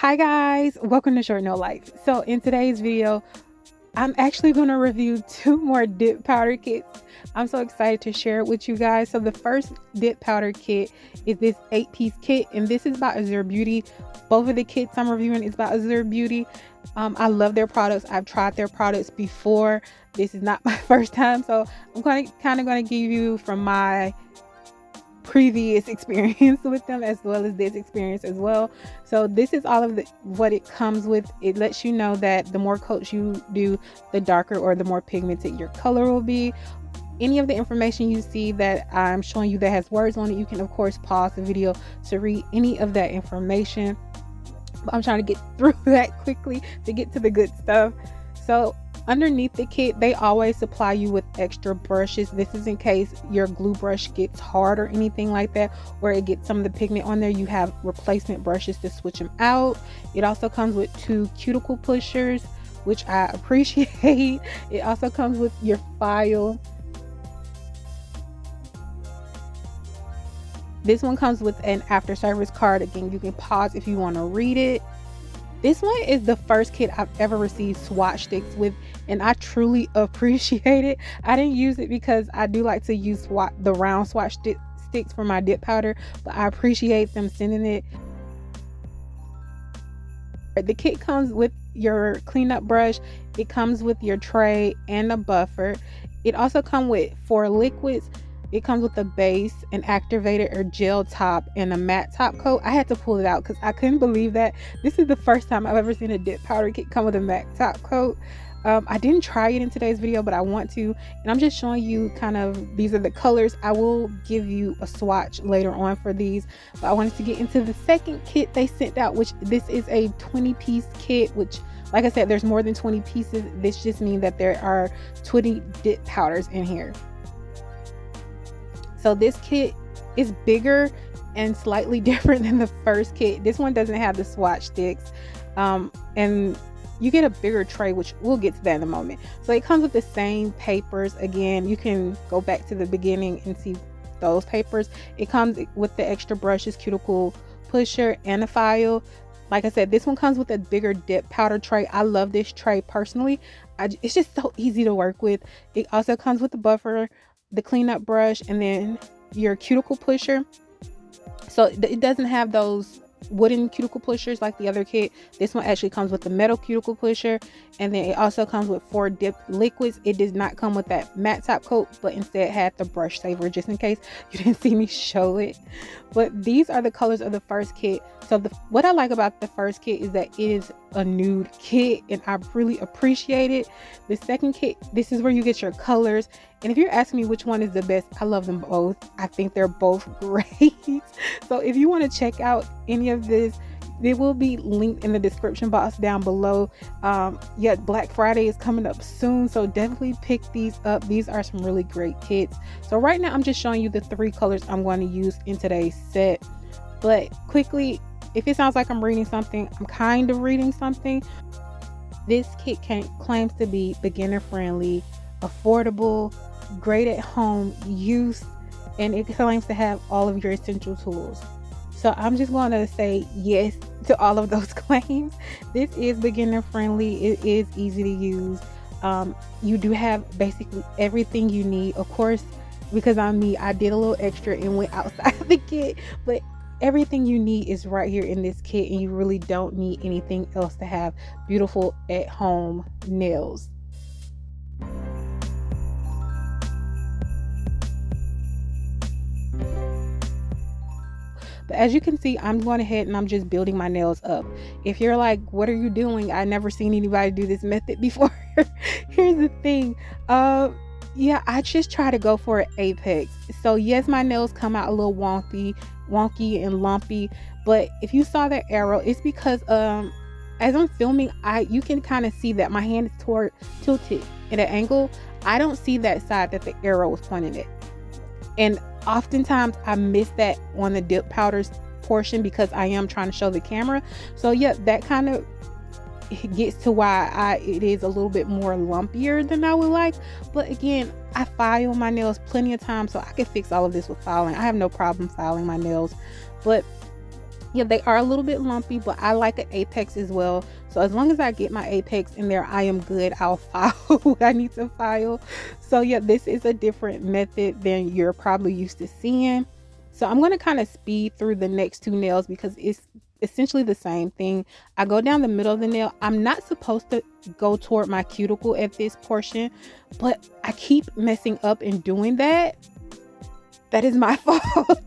Hi guys, welcome to Short No Life. So in today's video, I'm actually going to review two more dip powder kits. I'm so excited to share it with you guys. So the first dip powder kit is this 8-piece kit, and this is by AzureBeauty. Both of the kits I'm reviewing is by AzureBeauty. I love their products. I've tried their products before. This is not my first time, so I'm kind of going to give you from my previous experience with them as well as this experience as well. So this is all of what it comes with. It lets you know that the more coats you do, the darker or the more pigmented your color will be. Any of the information you see that I'm showing you that has words on it, you can of course pause the video to read any of that information, but I'm trying to get through that quickly to get to the good stuff. So underneath the kit, they always supply you with extra brushes. This is in case your glue brush gets hard or anything like that, or it gets some of the pigment on there. You have replacement brushes to switch them out. It also comes with 2 cuticle pushers, which I appreciate. It also comes with your file. This one comes with an after service card. Again, you can pause if you want to read it. This one is the first kit I've ever received swatch sticks with, and I truly appreciate it. I didn't use it because I do like to use the round swatch sticks for my dip powder, but I appreciate them sending it. The kit comes with your cleanup brush. It comes with your tray and a buffer. It also comes with 4 liquids. It comes with a base, an activator or gel top, and a matte top coat. I had to pull it out because I couldn't believe that. This is the first time I've ever seen a dip powder kit come with a matte top coat. I didn't try it in today's video, but I want to. And I'm just showing you kind of, these are the colors. I will give you a swatch later on for these. But I wanted to get into the second kit they sent out, which this is a 20-piece kit, which, like I said, there's more than 20 pieces. This just means that there are 20 dip powders in here. So this kit is bigger and slightly different than the first kit. This one doesn't have the swatch sticks, and you get a bigger tray, which we'll get to that in a moment. So it comes with the same papers. Again, you can go back to the beginning and see those papers. It comes with the extra brushes, cuticle pusher, and a file. Like I said, this one comes with a bigger dip powder tray. I love this tray personally. It's just so easy to work with. It also comes with the buffer, the cleanup brush, and then your cuticle pusher. So it doesn't have those wooden cuticle pushers like the other kit. This one actually comes with the metal cuticle pusher, and then it also comes with 4 dip liquids. It does not come with that matte top coat, but instead had the brush saver, just in case you didn't see me show it. But these are the colors of the first kit. So what I like about the first kit is that it is a nude kit, and I really appreciate it. The second kit, this is where you get your colors. And if you're asking me which one is the best, I love them both. I think they're both great. So if you want to check out any of this, they will be linked in the description box down below. Yeah, Black Friday is coming up soon, so definitely pick these up. These are some really great kits. So right now I'm just showing you the 3 colors I'm going to use in today's set. But quickly, if it sounds like I'm reading something, I'm kind of reading something. This kit claims to be beginner friendly, affordable, great at home use, and it claims to have all of your essential tools. So I'm just going to say yes to all of those claims. This is beginner friendly. It is easy to use. You do have basically everything you need. Of course, because I'm me, I did a little extra and went outside the kit, but everything you need is right here in this kit, and you really don't need anything else to have beautiful at home nails. But as you can see, I'm going ahead and I'm just building my nails up. If you're like, what are you doing? I've never seen anybody do this method before. Here's the thing. Yeah, I just try to go for an apex. So yes, my nails come out a little wonky and lumpy, but if you saw that arrow, it's because as I'm filming, you can kind of see that my hand is tilted at an angle. I don't see that side that the arrow was pointing at, and oftentimes I miss that on the dip powders portion because I am trying to show the camera. So yeah, that kind of gets to why it is a little bit more lumpier than I would like. But again, I file my nails plenty of times, so I can fix all of this with filing. I have no problem filing my nails. But Yeah, they are a little bit lumpy, but I like an apex as well. So as long as I get my apex in there, I am good. I'll file what I need to file. So yeah, this is a different method than you're probably used to seeing. So I'm going to kind of speed through the next two nails because it's essentially the same thing. I go down the middle of the nail. I'm not supposed to go toward my cuticle at this portion, but I keep messing up and doing that. That is my fault.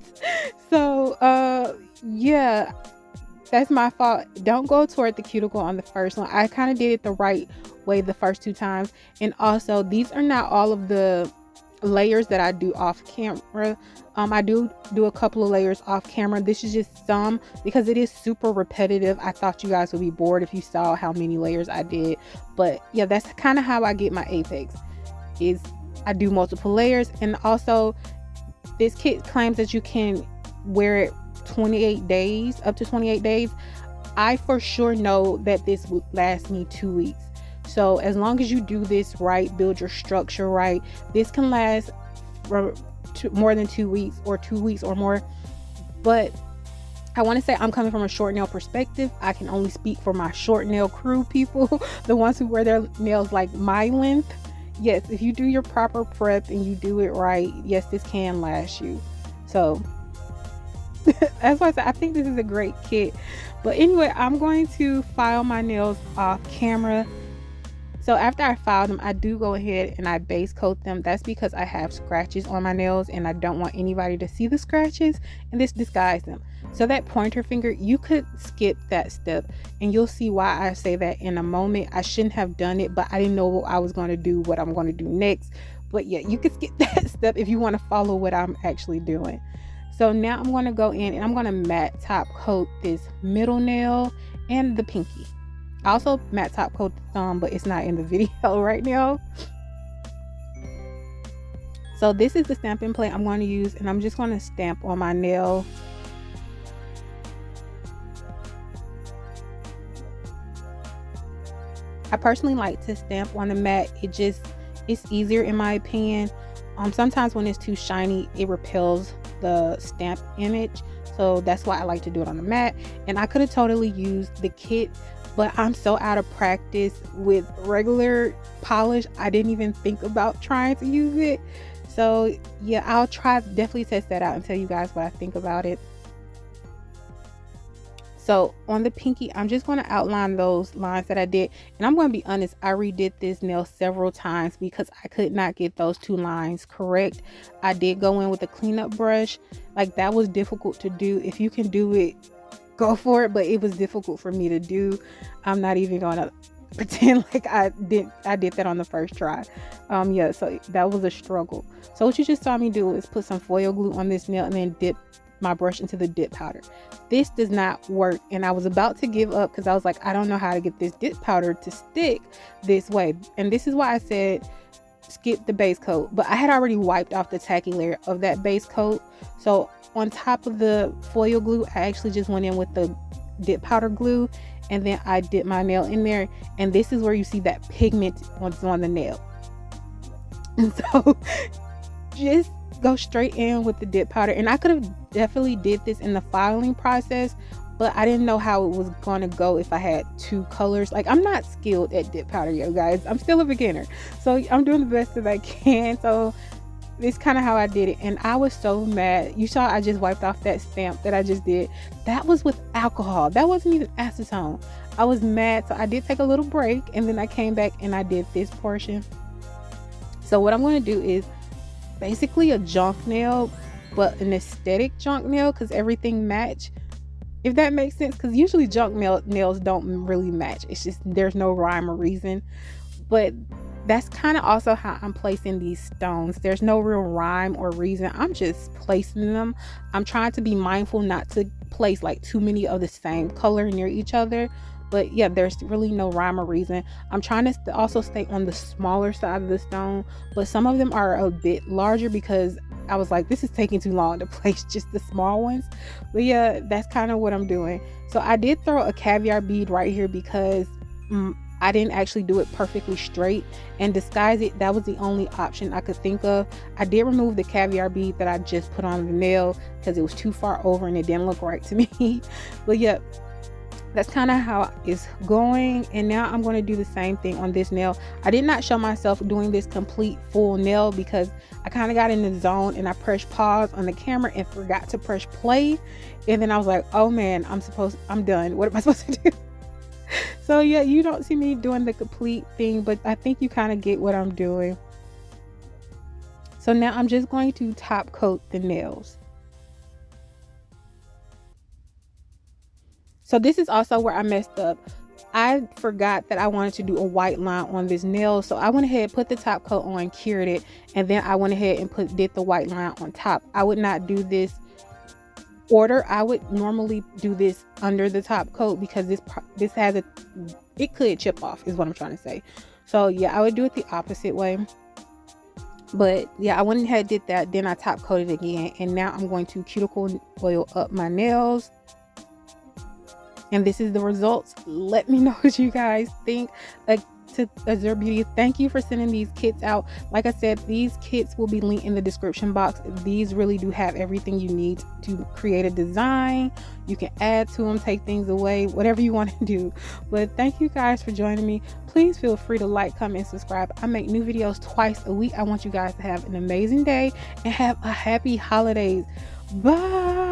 So yeah, that's my fault. Don't go toward the cuticle on the first one. I kind of did it the right way the first two times. And also, these are not all of the layers that I do off camera. I do a couple of layers off camera. This is just some because it is super repetitive. I thought you guys would be bored if you saw how many layers I did. But yeah, that's kind of how I get my apex, is I do multiple layers. And also, this kit claims that you can wear it 28 days, up to 28 days. I for sure know that this would last me 2 weeks. So as long as you do this right, build your structure right, this can last for more than 2 weeks or 2 weeks or more. But I want to say I'm coming from a short nail perspective. I can only speak for my short nail crew people, the ones who wear their nails like my length. Yes, if you do your proper prep and you do it right, yes, this can last you. So that's why I said I think this is a great kit. But anyway, I'm going to file my nails off camera. So after I file them, I do go ahead and I base coat them. That's because I have scratches on my nails and I don't want anybody to see the scratches, and this disguises them. So that pointer finger, you could skip that step, and you'll see why I say that in a moment. I shouldn't have done it, but I didn't know I was going to do what I'm going to do next. But yeah, you could skip that step if you want to follow what I'm actually doing. So now I'm going to go in and I'm going to matte top coat this middle nail and the pinky. I also matte top coat the thumb, but it's not in the video right now. So this is the stamping plate I'm going to use, and I'm just going to stamp on my nail. I personally like to stamp on the mat. It's easier in my opinion. Sometimes when it's too shiny, it repels the stamp image. So that's why I like to do it on the mat. And I could have totally used the kit, but I'm so out of practice with regular polish, I didn't even think about trying to use it. So yeah, I'll definitely test that out and tell you guys what I think about it. So on the pinky, I'm just going to outline those lines that I did. And I'm going to be honest, I redid this nail several times because I could not get those two lines correct. I did go in with a cleanup brush. Like, that was difficult to do. If you can do it, go for it. But it was difficult for me to do. I'm not even going to pretend like I did that on the first try. Yeah, so that was a struggle. So what you just saw me do is put some foil glue on this nail and then dip my brush into the dip powder. This does not work, and I was about to give up because I was like, I don't know how to get this dip powder to stick this way. And this is why I said skip the base coat, but I had already wiped off the tacky layer of that base coat. So on top of the foil glue, I actually just went in with the dip powder glue, and then I dipped my nail in there, and this is where you see that pigment on the nail. And so just go straight in with the dip powder. And I could have definitely did this in the filing process, but I didn't know how it was going to go if I had two colors. Like, I'm not skilled at dip powder, yo guys. I'm still a beginner, so I'm doing the best that I can. So this is kind of how I did it, and I was so mad. You saw I just wiped off that stamp that I just did. That was with alcohol. That wasn't even acetone. I was mad, so I did take a little break, and then I came back and I did this portion. So what I'm going to do is basically a junk nail, but an aesthetic junk nail, because everything match, if that makes sense. Because usually junk nails don't really match. It's just there's no rhyme or reason. But that's kind of also how I'm placing these stones. There's no real rhyme or reason. I'm just placing them. I'm trying to be mindful not to place like too many of the same color near each other. But yeah, there's really no rhyme or reason. I'm trying to also stay on the smaller side of the stone, but some of them are a bit larger because I was like, this is taking too long to place just the small ones. But yeah, that's kind of what I'm doing. So I did throw a caviar bead right here because I didn't actually do it perfectly straight and disguise it. That was the only option I could think of. I did remove the caviar bead that I just put on the nail because it was too far over and it didn't look right to me. But yeah, that's kind of how it's going. And now I'm going to do the same thing on this nail. I did not show myself doing this complete full nail because I kind of got in the zone and I pressed pause on the camera and forgot to press play. And then I was like, oh man, I'm done. What am I supposed to do? So yeah, you don't see me doing the complete thing, but I think you kind of get what I'm doing. So now I'm just going to top coat the nails. So this is also where I messed up. I forgot that I wanted to do a white line on this nail. So I went ahead, put the top coat on, cured it, and then I went ahead and did the white line on top. I would not do this order. I would normally do this under the top coat because this has it could chip off is what I'm trying to say. So yeah, I would do it the opposite way. But yeah, I went ahead, did that, then I top coated again, and now I'm going to cuticle oil up my nails. And this is the results. Let me know what you guys think. To AzureBeauty, thank you for sending these kits out. Like I said, these kits will be linked in the description box. These really do have everything you need to create a design. You can add to them, take things away, whatever you want to do. But thank you guys for joining me. Please feel free to like, comment, and subscribe. I make new videos twice a week. I want you guys to have an amazing day and have a happy holidays. Bye.